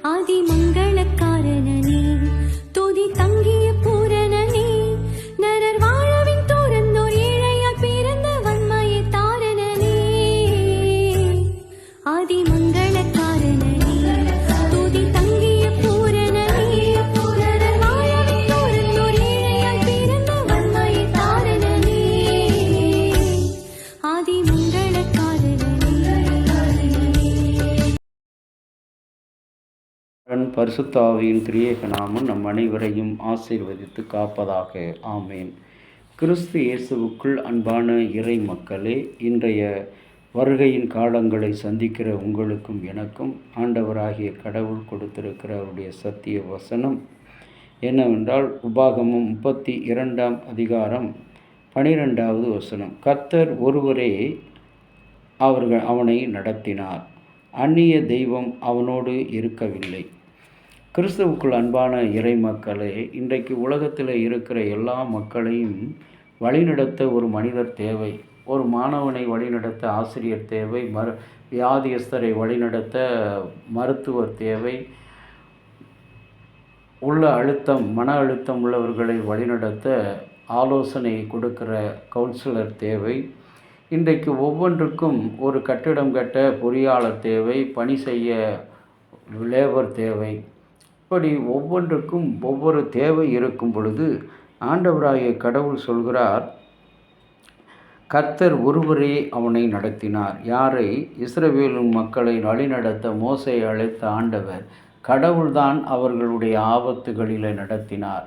ஆதிமங்களக்காரனே துதி தங்கிய பூரணனே நரர் வாழவின் தோரந்தோர் ஏழையாய் பிறந்த வன்மையை தாரணனே ஆதிமங்களக்காரனே துதி தங்கிய பூரணனே நரர் வாழவின் தோரந்தோர் ஏழையாய் பிறந்த வன்மையை தாரணனே பரிசுத்த ஆவியின் திரியேக நாமம் நம் அனைவரையும் ஆசீர்வதித்து காப்பதாக. ஆமேன். கிறிஸ்து இயேசுவுக்குள் அன்பான இறை மக்களே, இன்றைய வருகையின் காலங்களை சந்திக்கிற உங்களுக்கும் எனக்கும் ஆண்டவராகிய கடவுள் கொடுத்திருக்கிற அவருடைய சத்திய வசனம் என்னவென்றால், உபாகமம் 32ஆம் அதிகாரம் 12வது வசனம். கர்த்தர் ஒருவரே அவனை நடத்தினார், அந்நிய தெய்வம் அவனோடு இருக்கவில்லை. கிறிஸ்துவுக்குள் அன்பான இறை மக்களே, இன்றைக்கு உலகத்தில் இருக்கிற எல்லா மக்களையும் வழிநடத்த ஒரு மனிதர் தேவை. ஒரு மாணவனை வழிநடத்த ஆசிரியர் தேவை, வியாதியஸ்தரை வழிநடத்த மருத்துவர் தேவை, மன அழுத்தம் உள்ளவர்களை வழிநடத்த ஆலோசனை கொடுக்கிற கவுன்சிலர் தேவை. இன்றைக்கு ஒவ்வொன்றுக்கும் ஒரு கட்டிடம் கட்ட பொறியாளர் தேவை, பணி செய்ய லேபர் தேவை. இப்படி ஒவ்வொன்றுக்கும் ஒவ்வொரு தேவை இருக்கும் பொழுது ஆண்டவராகிய கடவுள் சொல்கிறார், கர்த்தர் ஒருவரே அவனை நடத்தினார். யாரை? இஸ்ரவேலின் மக்களை வழிநடத்த மோசேயை அழைத்த ஆண்டவர் கடவுள்தான் அவர்களுடைய ஆபத்துகளில் நடத்தினார்.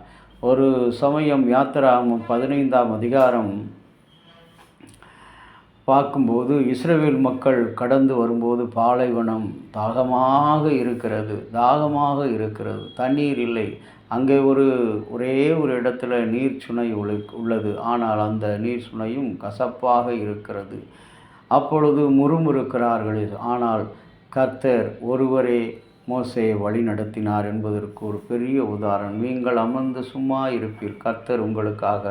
ஒரு சமயம் யாத்திராகமம் 15ஆம் அதிகாரம் பார்க்கும்போது, இஸ்ரவேல் மக்கள் கடந்து வரும்போது பாலைவனம் தாகமாக இருக்கிறது, தண்ணீர் இல்லை. அங்கே ஒரே ஒரு இடத்துல நீர் சுனை உள்ளது. ஆனால் அந்த நீர் சுனையும் கசப்பாக இருக்கிறது. அப்பொழுது முறுமுறுக்கிறார்கள். ஆனால் கர்த்தர் ஒருவரே மோசேயை வழி நடத்தினார் என்பதற்கு ஒரு பெரிய உதாரணம். நீங்கள் அமர்ந்து சும்மா இருப்பீர், கர்த்தர் உங்களுக்காக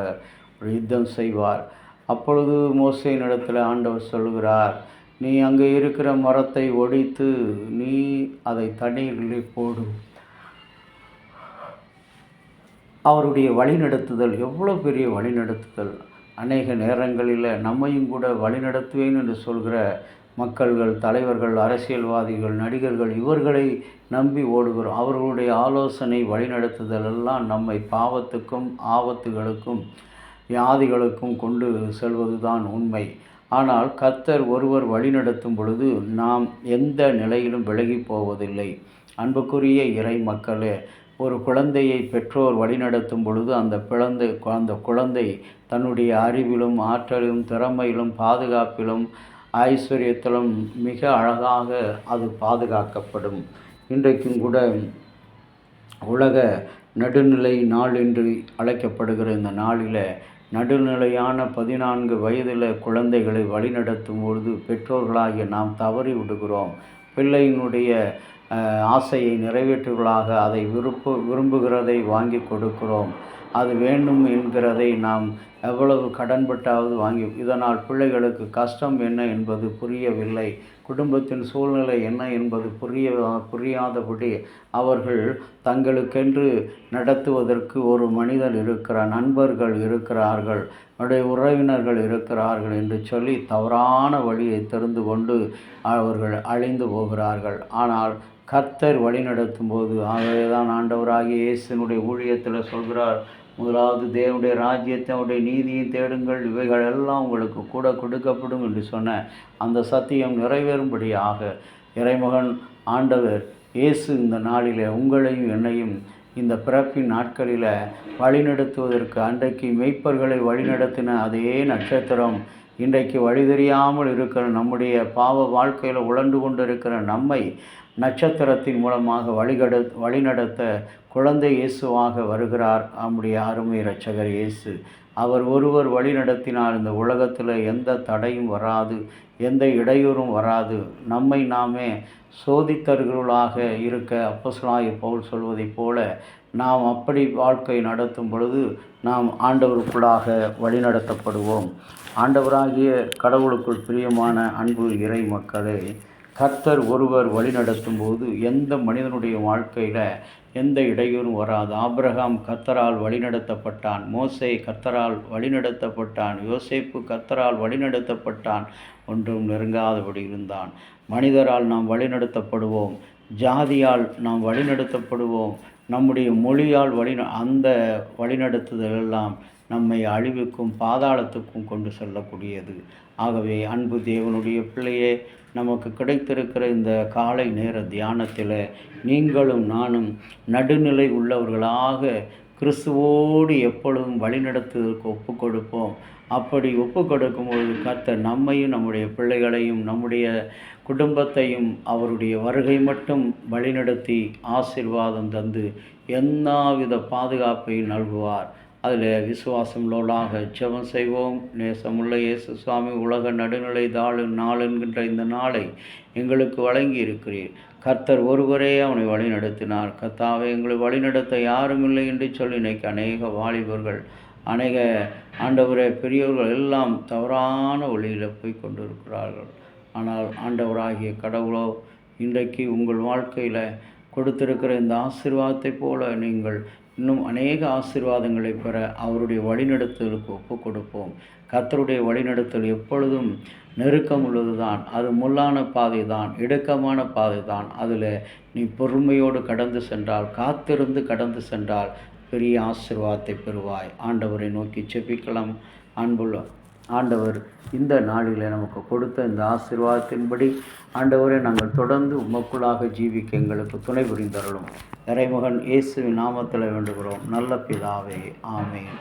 ஒரு யுத்தம் செய்வார். அப்பொழுது மோசேயின் இடத்துல ஆண்டவர் சொல்கிறார், நீ அங்கே இருக்கிற மரத்தை ஒடித்து நீ அதை தண்ணீரிலே போடு. அவருடைய வழிநடத்துதல் எவ்வளோ பெரிய வழிநடத்துதல்! அநேக நேரங்களில் நம்மையும் கூட வழிநடத்துவேன் என்று சொல்கிற மக்கள்கள், தலைவர்கள், அரசியல்வாதிகள், நடிகர்கள், இவர்களை நம்பி ஓடுகிறோம். அவர்களுடைய ஆலோசனை வழிநடத்துதல் எல்லாம் நம்மை பாவத்துக்கும் ஆபத்துகளுக்கும் வியாதிகளுக்கும் கொண்டு செல்வது தான் உண்மை. ஆனால் கர்த்தர் ஒருவர் வழிநடத்தும் பொழுது நாம் எந்த நிலையிலும் விலகி போவதில்லை. அன்புக்குரிய இறை மக்களே, ஒரு குழந்தையை பெற்றோர் வழிநடத்தும் பொழுது அந்த குழந்தை தன்னுடைய அறிவிலும் ஆற்றலிலும் திறமையிலும் பாதுகாப்பிலும் ஐஸ்வர்யத்திலும் மிக அழகாக அது பாதுகாக்கப்படும். இன்றைக்கும் கூட உலக நடுநிலை நாள் என்று அழைக்கப்படுகிற இந்த நாளில் நடுநிலையான 14 வயதில் குழந்தைகளை வழிநடத்தும் பொழுது பெற்றோர்களாகிய நாம் தவறி விடுகிறோம். பிள்ளையினுடைய ஆசையை நிறைவேற்றுகளாக அதை விரும்புகிறதை வாங்கி கொடுக்கிறோம். அது வேண்டும் என்கிறதை நாம் எவ்வளவு கடன்பட்டாவது வாங்கி, இதனால் பிள்ளைகளுக்கு கஷ்டம் என்ன என்பது புரியவில்லை. குடும்பத்தின் சூழ்நிலை என்ன என்பது புரியாதபடி அவர்கள் தங்களுக்கென்று நடத்துவதற்கு ஒரு மனிதன் இருக்கிறார், நண்பர்கள் இருக்கிறார்கள், அவருடைய உறவினர்கள் இருக்கிறார்கள் என்று சொல்லி தவறான வழியை தெரிந்து கொண்டு அவர்கள் அழிந்து போகிறார்கள். ஆனால் கர்த்தர் வழி நடத்தும் போது, ஆகவேதான் ஆண்டவராகிய இயேசுனுடைய ஊழியத்தில் சொல்கிறார், முதலாவது தேவனுடைய ராஜ்யத்தை அவருடைய நீதியை தேடுங்கள், இவைகள் எல்லாம் உங்களுக்கு கூட கொடுக்கப்படும் என்று சொன்ன அந்த சத்தியம் நிறைவேறும்படியாக இறைமகன் ஆண்டவர் இயேசு இந்த நாளில் உங்களையும் என்னையும் இந்த பிறப்பின் நாட்களில் வழிநடத்துவதற்கு, அன்றைக்கு மெய்ப்பர்களை வழிநடத்தின அதே நட்சத்திரம் இன்றைக்கு வழி தெரியாமல் இருக்கிற நம்முடைய பாவ வாழ்க்கையில் உழண்டு கொண்டு இருக்கிற நம்மை நட்சத்திரத்தின் மூலமாக வழிநடத்த குழந்தை இயேசுவாக வருகிறார் நம்முடைய அருமை இரட்சகர் இயேசு. அவர் ஒருவர் வழி நடத்தினால் இந்த உலகத்தில் எந்த தடையும் வராது, எந்த இடையூறும் வராது. நம்மை நாமே சோதித்தர்களாக இருக்க அப்போஸ்தலனாகிய பவுல் சொல்வதைப் போல நாம் அப்படி வாழ்க்கை நடத்தும் பொழுது நாம் ஆண்டவருக்குள்ளாக வழிநடத்தப்படுவோம். ஆண்டவராகிய கடவுளுக்குள் பிரியமான அன்பு இறை மக்களே, கர்த்தர் ஒருவர் வழிநடத்தும் போது எந்த மனிதனுடைய வாழ்க்கையில் எந்த இடையூறும் வராது. ஆபிரகாம் கர்த்தரால் வழிநடத்தப்பட்டான், மோசே கர்த்தரால் வழிநடத்தப்பட்டான், யோசேப்பு கர்த்தரால் வழிநடத்தப்பட்டான், ஒன்றும் நெருங்காதபடி இருந்தான். மனிதரால் நாம் வழிநடத்தப்படுவோம், ஜாதியால் நாம் வழிநடத்தப்படுவோம், நம்முடைய மொழியால் அந்த வழிநடத்துதல் எல்லாம் நம்மை அழிவுக்கும் பாதாளத்துக்கும் கொண்டு செல்லக்கூடியது. ஆகவே அன்பு தேவனுடைய பிள்ளையே, நமக்கு கிடைத்திருக்கிற இந்த காலை நேர தியானத்தில் நீங்களும் நானும் நடுநிலை உள்ளவர்களாக கிறிஸ்துவோடு எப்பொழுதும் வழிநடத்துவதற்கு ஒப்பு கொடுப்போம். அப்படி ஒப்பு கொடுக்கும்போது கர்த்தர் நம்மையும் நம்முடைய பிள்ளைகளையும் நம்முடைய குடும்பத்தையும் அவருடைய வருகை மட்டும் வழிநடத்தி ஆசீர்வாதம் தந்து எல்லாவித பாதுகாப்பையும் நல்குவார். அதில் விசுவாசம் உள்ளவர்களாக ஜெபம் செய்வோம். நேசமுள்ள இயேசு சுவாமி, உலக நடுநிலை நாள் என்கின்ற இந்த நாளை எங்களுக்கு வழங்கி இருக்கிறீர். கர்த்தர் ஒருவரே அவனை வழிநடத்தினார். கர்த்தாவே, எங்களை வழிநடத்த யாரும் இல்லை என்று சொல்லி இன்றைக்கு அநேக வாலிபர்கள், அநேக ஆண்டவரே பெரியவர்கள் எல்லாம் தவறான வழியில் போய் கொண்டிருக்கிறார்கள். ஆனால் ஆண்டவராகிய கடவுளோ இன்றைக்கு உங்கள் வாழ்க்கையில் கொடுத்திருக்கிற இந்த ஆசீர்வாதத்தை போல நீங்கள் இன்னும் அநேக ஆசீர்வாதங்களை பெற அவருடைய வழிநடத்தலுக்கு ஒப்பு கொடுப்போம். கர்த்தருடைய வழிநடத்தல் எப்பொழுதும் நெருக்கம் உள்ளது தான். அது முள்ளான பாதை தான், இடுக்கமான பாதை தான். அதில் நீ பொறுமையோடு கடந்து சென்றால், காத்திருந்து கடந்து சென்றால் பெரிய ஆசீர்வாதத்தை பெறுவாய். ஆண்டவரை நோக்கி செபிக்கலாம். அன்புள்ள ஆண்டவர், இந்த நாளில் நமக்கு கொடுத்த இந்த ஆசீர்வாதத்தின்படி ஆண்டவரை நாங்கள் தொடர்ந்து உமக்குள்ளாக ஜீவிக்க எங்களுக்கு துணை புரிந்தருளும். இறைமகன் இயேசுவின் நாமத்தில் வேண்டுகிறோம் நல்ல பிதாவே, ஆமென்.